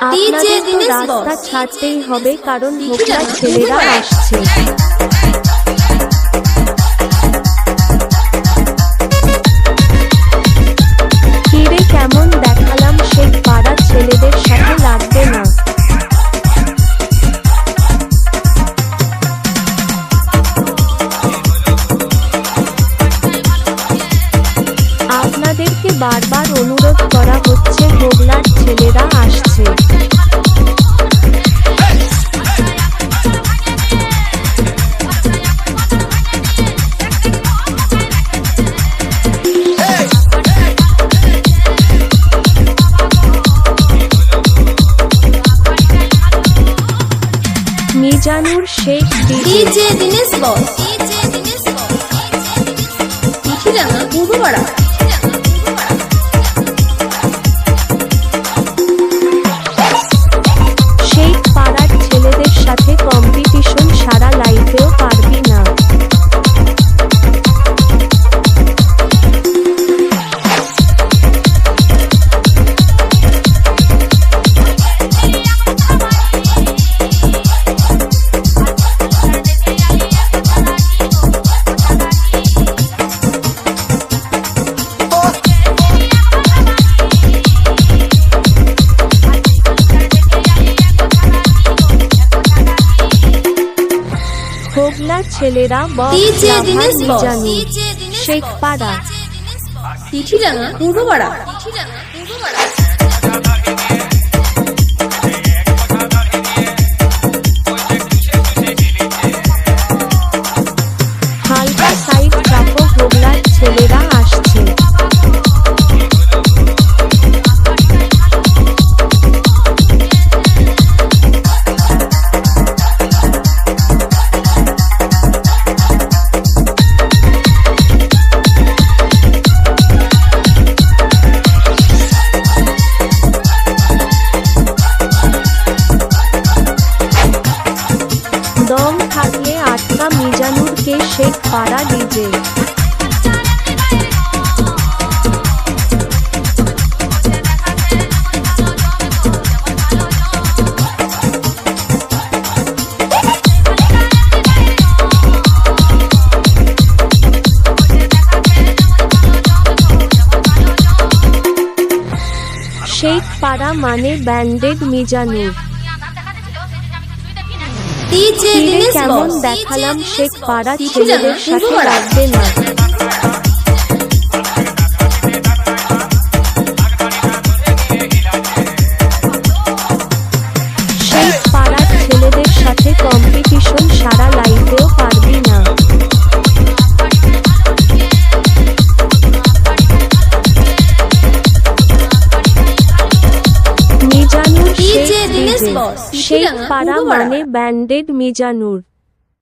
আপনাদের তো রাস্তা ছাড়তেই হবে, কারণ হোগলার ছেলেরা আসছে। কিরে কেমন দেখালাম, শেখ পাড়ার ছেলেদের সাথে লাগবে না? আপনাদেরকে বারবার অনুরোধ করা হচ্ছে, হোগলার ছেলেরা আসছে। মিজানুর শেখ ডিজে দিনেশ বস, পিঠিরাঙা পূর্বপাড়া। শেখ পাড়ার ছেলেদের সাথে কম্পিটিশন, সারা লাইফেও পারবি না। হোগলার ছেলেরা মিজানুর শেখ পাড়া, পিঠিরাঙা পূর্বপাড়া। হালকা সাইড চাপো, হোগলার ছেলেরা আসছে। দম থাকলে আটকা মিজানুরকে শেখ পাড়া ডিজে। শেখ পাড়া মানে ব্যান্ডেড মিজানুর। কেমন দেখালাম, শেখ পাড়া ছেলেদের সাথে লাগবে না। শেখ পাড়ার ছেলেদের সাথে কম্পিটিশন, সারা লাইফেও পারবি না। মিজানুর শেখ পাড়া মানে ব্যান্ডেড মিজানুর।